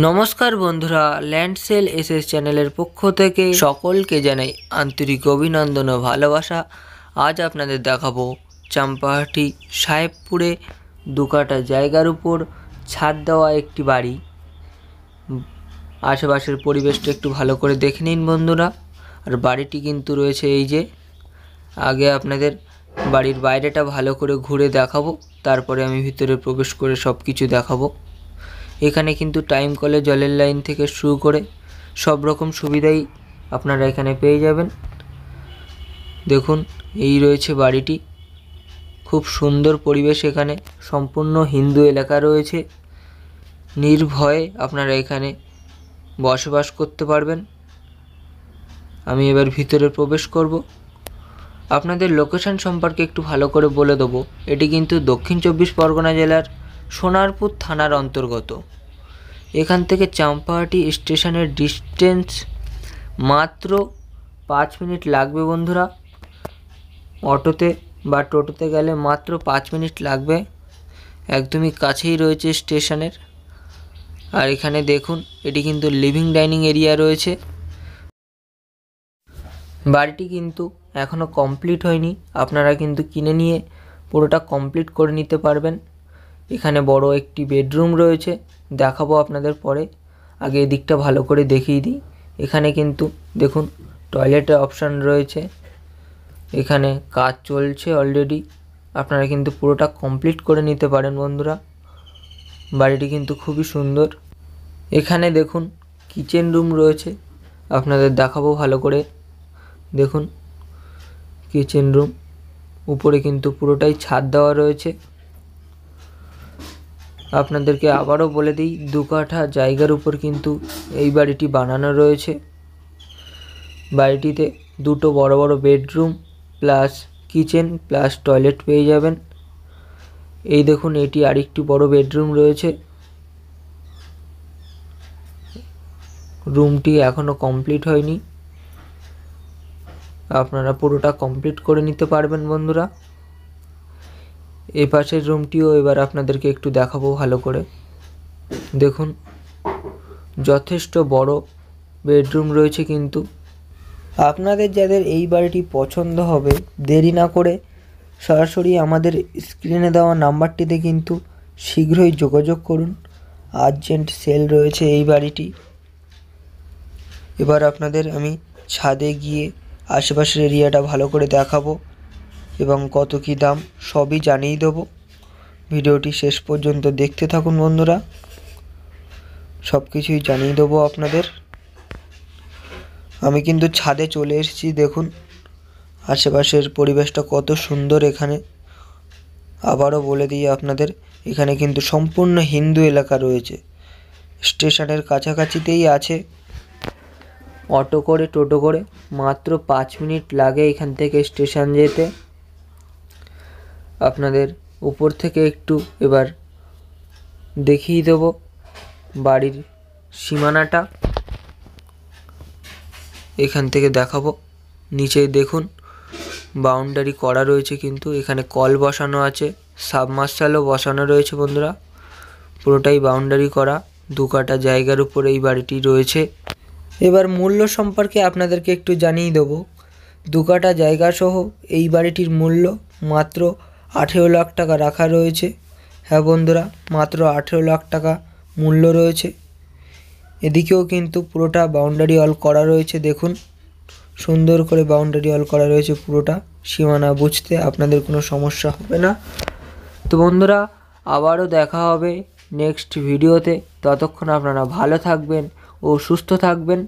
নমস্কার বন্ধুরা, land sell SS চ্যানেলের পক্ষ থেকে সকলকে জানাই আন্তরিক অভিনন্দন ও ভালোবাসা। আজ আপনাদের দেখাবো চাম্পাহাটি সাহেবপুরে 2 কাঠা জায়গার উপর ছাদ দেওয়া একটি বাড়ি। আশেপাশের পরিবেশটা একটু ভালো করে দেখে নিন বন্ধুরা। আর বাড়িটি কিন্তু রয়েছে এই যে, আগে আপনাদের বাড়ির বাইরেটা ভালো করে ঘুরে দেখাবো, তারপরে আমি ভিতরে প্রবেশ করে সব কিছু দেখাবো। এখানে কিন্তু টাইম কলে জলের লাইন থেকে শুরু করে সব রকম সুবিধাই আপনারা এখানে পেয়ে যাবেন। দেখুন, এই রয়েছে বাড়িটি, খুব সুন্দর পরিবেশ। এখানে সম্পূর্ণ হিন্দু এলাকা রয়েছে, নির্ভয়ে আপনারা এখানে বসবাস করতে পারবেন। আমি এবার ভিতরে প্রবেশ করব। আপনাদের লোকেশন সম্পর্কে একটু ভালো করে বলে দেবো। এটি কিন্তু দক্ষিণ 24 পরগনা জেলার সোনারপুর থানার অন্তর্গত। এখান থেকে চাম্পাহাটি স্টেশনের ডিস্টেন্স মাত্র 5 মিনিট লাগবে বন্ধুরা। অটোতে বা টোটোতে গেলে মাত্র 5 মিনিট লাগবে, একদমই কাছেই রয়েছে স্টেশনের। আর এখানে দেখুন, এটি কিন্তু লিভিং ডাইনিং এরিয়া রয়েছে। বাড়িটি কিন্তু এখনও কমপ্লিট হয়নি, আপনারা কিন্তু কিনে নিয়ে পুরোটা কমপ্লিট করে নিতে পারবেন। এখানে বড় একটি বেডরুম রয়েছে, দেখাবো আপনাদের পরে। আগে এদিকটা ভালো করে দেখিয়ে দিই। এখানে কিন্তু দেখুন টয়লেটের অপশান রয়েছে, এখানে কাজ চলছে অলরেডি। আপনারা কিন্তু পুরোটা কমপ্লিট করে নিতে পারেন বন্ধুরা। বাড়িটি কিন্তু খুবই সুন্দর। এখানে দেখুন কিচেন রুম রয়েছে, আপনাদের দেখাবো ভালো করে। দেখুন কিচেন রুম, উপরে কিন্তু পুরোটাই ছাদ দেওয়া রয়েছে। আপনাদেরকে আবারও বলে দিই, 2 কাঠা জায়গার উপর কিন্তু এই বাড়িটি বানানো রয়েছে। বাড়িটিতে 2টো বড় বড় bedroom plus kitchen plus toilet পেয়ে যাবেন। এই দেখুন, এটি আরেকটি বড় বেডরুম রয়েছে। রুমটি এখনও কমপ্লিট হয়নি, আপনারা পুরোটা কমপ্লিট করে নিতে পারবেন বন্ধুরা। এই পাশের রুমটিও এবার আপনাদেরকে একটু দেখাবো ভালো করে। দেখুন, যথেষ্ট বড় বেডরুম রয়েছে। কিন্তু আপনাদের যাদের এই বাড়িটি পছন্দ হবে, দেরি না করে সরাসরি আমাদের স্ক্রিনে দেওয়া নাম্বারটিতে কিন্তু শীঘ্রই যোগাযোগ করুন। আর্জেন্ট সেল রয়েছে এই বাড়িটি। এবার আপনাদের আমি ছাদে গিয়ে আশেপাশের এরিয়াটা ভালো করে দেখাবো এবং কত কী দাম সবই জানিয়ে দেবো। ভিডিওটি শেষ পর্যন্ত দেখতে থাকুন বন্ধুরা, সব কিছুই জানিয়ে দেবো আপনাদের। আমি কিন্তু ছাদে চলে এসেছি। দেখুন আশেপাশের পরিবেশটা কত সুন্দর। এখানে আবারও বলে দিই আপনাদের, এখানে কিন্তু সম্পূর্ণ হিন্দু এলাকা রয়েছে, স্টেশনের কাছাকাছিতেই আছে। অটো করে টোটো করে মাত্র 5 মিনিট লাগে এখান থেকে স্টেশন যেতে। আপনাদের উপর থেকে একটু এবার দেখিয়ে দেব বাড়ির সীমানাটা। এখান থেকে দেখাবো। নিচে দেখুন বাউন্ডারি করা রয়েছে, কিন্তু এখানে কল বসানো আছে, সাবমার্শালও বসানো রয়েছে বন্ধুরা। পুরোটাই বাউন্ডারি করা। 2 কাঠা জায়গার উপর এই বাড়িটি রয়েছে। এবার মূল্য সম্পর্কে আপনাদেরকে একটু জানিয়ে দেবো। 2 কাঠা জায়গা সহ এই বাড়িটির মূল্য মাত্র 18 লাখ টাকা রাখা রয়েছে। হ্যাঁ বন্ধুরা, মাত্র 18 লাখ টাকা মূল্য রয়েছে। এদিকেও কিন্তু পুরোটা বাউন্ডারি ওয়াল করা রয়েছে। দেখুন সুন্দর করে বাউন্ডারি ওয়াল করা রয়েছে, পুরোটা সীমানা বুঝতে আপনাদের কোনো সমস্যা হবে না। তো বন্ধুরা, আবারও দেখা হবে নেক্সট ভিডিওতে। ততক্ষণ আপনারা ভালো থাকবেন ও সুস্থ থাকবেন।